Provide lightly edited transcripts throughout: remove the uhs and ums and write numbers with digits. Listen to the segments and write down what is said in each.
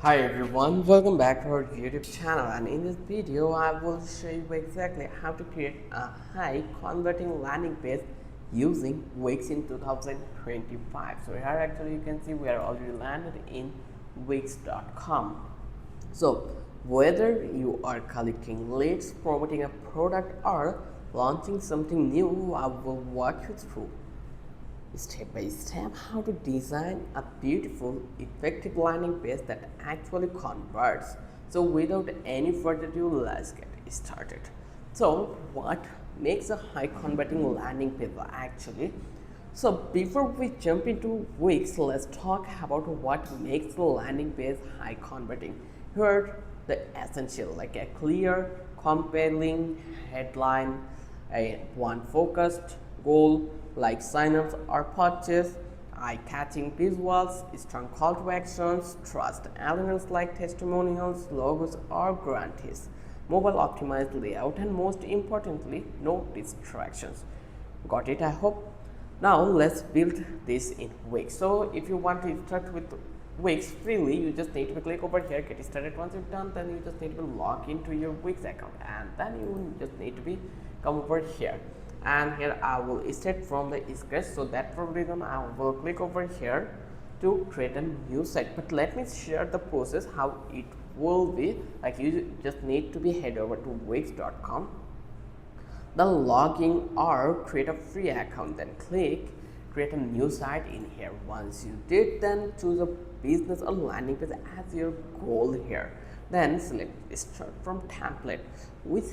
Hi everyone, welcome back to our YouTube channel, and in this video I will show you exactly how to create a high converting landing page using Wix in 2025. So here actually you can see we are already landed in Wix.com. So whether you are collecting leads, promoting a product, or launching something new, I will walk you through step by step how to design a beautiful effective landing page that actually converts. So without any further ado, let's get started. So what makes a high converting landing page actually? So before we jump into Wix, let's talk about what makes the landing page high converting. Here the essential, like a clear compelling headline, a one focused goal like signups or purchase, eye-catching visuals, strong call to actions, trust elements like testimonials, logos, or guarantees, mobile optimized layout, and most importantly, no distractions. Got it, I hope. Now let's build this in Wix. So if you want to start with Wix freely, you just need to click over here, get started. Once you've done, then you just need to log into your Wix account, and then you just need to be come over here. And here I will start from the scratch, so that for reason I will click over here to create a new site. But let me share the process how it will be. Like, you just need to be head over to wix.com, then log in or create a free account, then click create a new site in here. Once you did, then choose a business or landing page as your goal here, then select start from template, which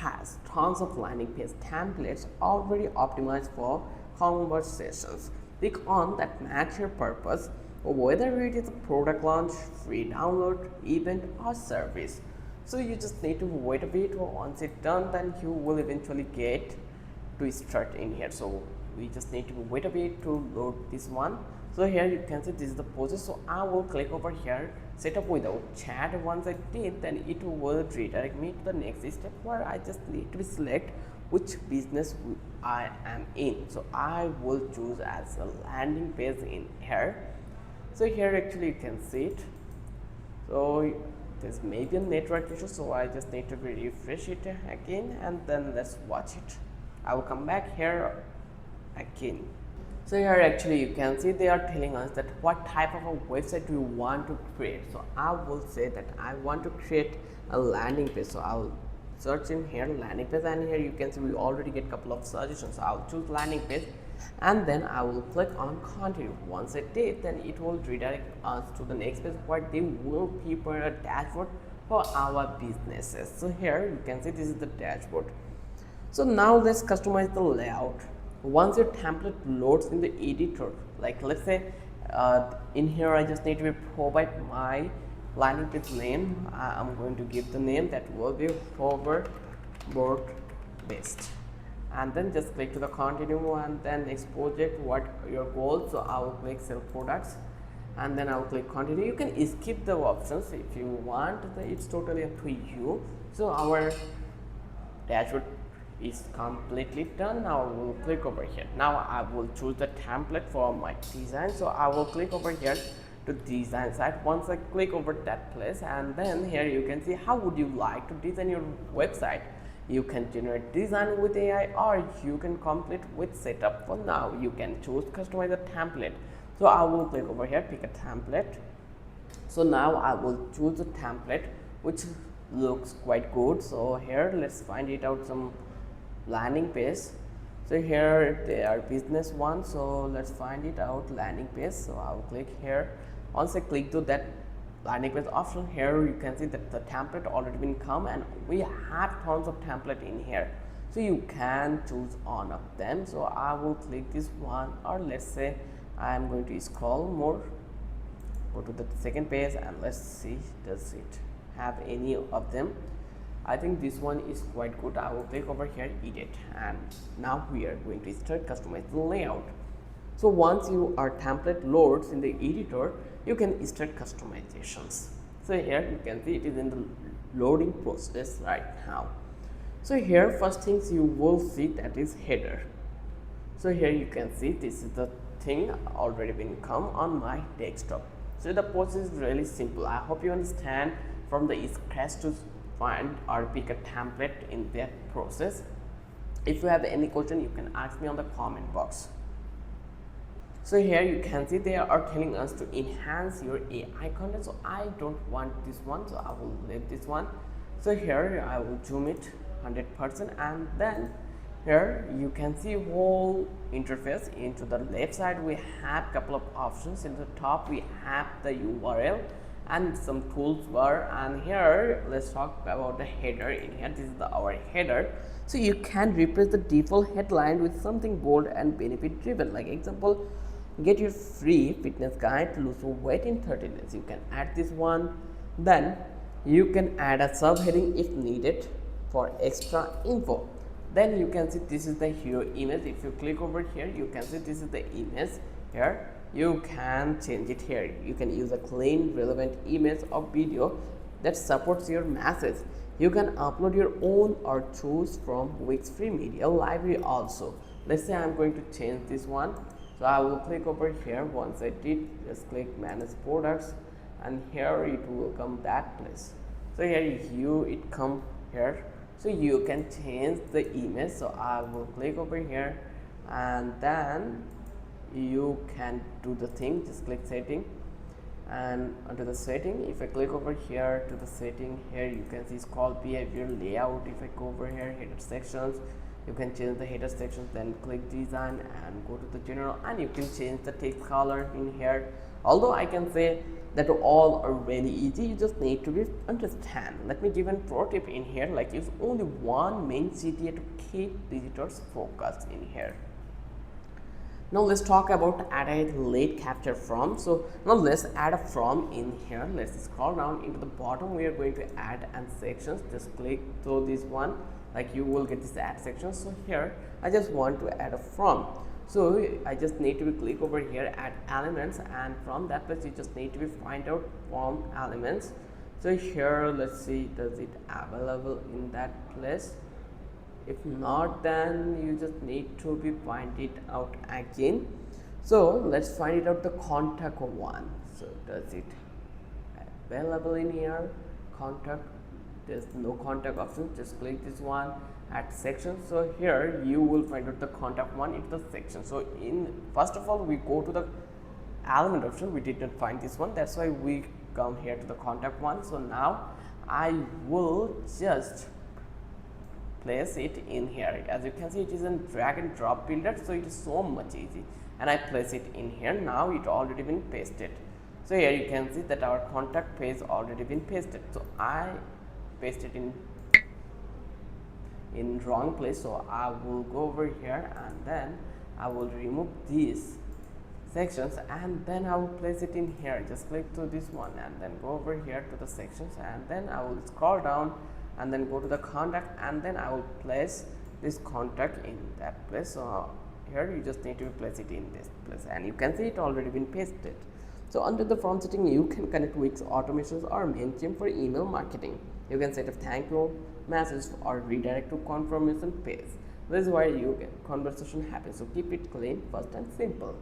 has tons of landing page templates already optimized for conversations. Pick on that match your purpose, whether it is a product launch, free download, event, or service. So you just need to wait a bit. Once it's done, then you will eventually get to start in here. So we just need to wait a bit to load this one. So here you can see this is the process. So I will click over here, set up without chat. Once I did, then it will redirect me to the next step where I just need to select which business I am in. So I will choose as a landing page in here. So here actually you can see it. So there's maybe a network issue, so I just need to refresh it again, and then let's watch it. I will come back here again. So here actually you can see they are telling us that what type of a website we want to create. So I will say that I want to create a landing page. So I'll search in here landing page, and here you can see we already get a couple of suggestions. So I'll choose landing page, and then I will click on continue. Once I did, then it will redirect us to the next page where they will prepare a dashboard for our businesses. So here you can see this is the dashboard. So now let's customize the layout. Once your template loads in the editor, like let's say in here I just need to provide my landing page name. I'm going to give the name that will be hoverboard based, and then just click to the continue, and then next project, what your goal. So I will click sell products, and then I will click continue. You can skip the options if you want, it's totally up to you. So our dashboard is completely done. Now I will click over here. Now I will choose the template for my design. So I will click over here to design site. Once I click over that place, and then here you can see how would you like to design your website. You can generate design with AI, or you can complete with setup. For now you can choose customize a template. So I will click over here, pick a template. So now I will choose a template which looks quite good. So here let's find it out some landing page. So here they are business one, so let's find it out landing page. So I'll click here. Once I click to that landing page option, here you can see that the template already been come, and we have tons of template in here, so you can choose one of them. So I will click this one, or let's say I'm going to scroll more, go to the second page, and let's see does it have any of them. I think this one is quite good. I will click over here, edit, and now we are going to start customize the layout. So once your template loads in the editor, you can start customizations. So here you can see it is in the loading process right now. So here first things you will see that is header. So here you can see this is the thing already been come on my desktop. So the process is really simple. I hope you understand from the scratch to find or pick a template in that process. If you have any question, you can ask me on the comment box. So here you can see they are telling us to enhance your AI content. So I don't want this one, so I will leave this one. So here I will zoom it 100%, and then here you can see whole interface. Into the left side we have couple of options. In the top we have the URL and some tools bar, and here let's talk about the header. In here, this is our header. So you can replace the default headline with something bold and benefit driven. Like example, get your free fitness guide to lose weight in 30 days. You can add this one. Then you can add a subheading if needed for extra info. Then you can see this is the hero image. If you click over here, you can see this is the image. Here you can change it. Here you can use a clean relevant image or video that supports your message. You can upload your own or choose from Wix free media library also. Let's say I'm going to change this one. So I will click over here. Once I did, just click manage products, and here it will come that place. So here it come here. So you can change the image. So I will click over here, and then you can do the thing. Just click setting, and under the setting, if I click over here to the setting, here you can see scroll behavior layout. If I go over here, header sections, you can change the header sections. Then click design and go to the general, and you can change the text color in here. Although I can say that all are really easy, you just need to understand. Let me give a pro tip in here, like use only one main CTA to keep visitors focused in here. Now let's talk about add a late capture from. So now let's add a from in here. Let's scroll down into the bottom. We are going to add and sections. Just click through this one, like you will get this add section. So here I just want to add a from. So I just need to click over here, add elements, and from that place you just need to find out from elements. So here let's see, does it available in that place? If not, then you just need to find it out again. So let's find it out the contact one. So does it available in here? Contact, there's no contact option. Just click this one, add section. So here you will find out the contact one into the section. So in first of all we go to the element option. We did not find this one, that's why we come here to the contact one. So now I will just place it in here. As you can see, it is a drag and drop builder, so it is so much easy, and I place it in here. Now it already been pasted. So here you can see that our contact page already been pasted. So I pasted in wrong place, so I will go over here and then I will remove these sections, and then I will place it in here. Just click to this one and then go over here to the sections, and then I will scroll down and then go to the contact, and then I will place this contact in that place. So here you just need to place it in this place, and you can see it already been pasted. So under the from setting, you can connect Wix automations or MailChimp for email marketing. You can set a thank you message or redirect to confirmation page. This is where you get conversation happens. So keep it clean, fast and simple.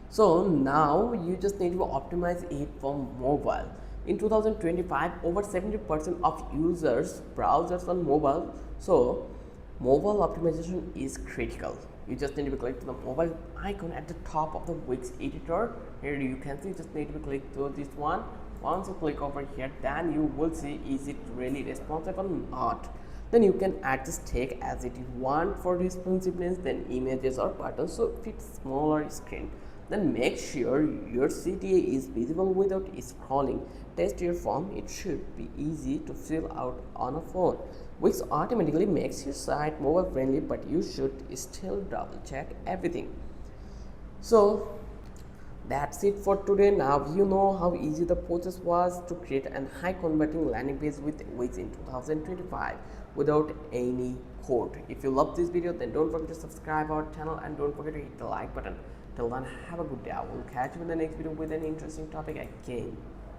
So now you just need to optimize it for mobile. In 2025, over 70% of users browsers on mobile. So mobile optimization is critical. You just need to click to the mobile icon at the top of the Wix editor. Here you can see, just need to click to this one. Once you click over here, then you will see is it really responsive or not. Then you can adjust text as it you want for responsiveness, then images or buttons so fit smaller screen. Then make sure your CTA is visible without scrolling. Test your form, it should be easy to fill out on a phone. Wix automatically makes your site mobile friendly, but you should still double check everything. So that's it for today. Now you know how easy the process was to create a high converting landing page with Wix in 2025 without any code. If you love this video, then don't forget to subscribe our channel and don't forget to hit the like button. Till then, have a good day. I will catch you in the next video with an interesting topic again.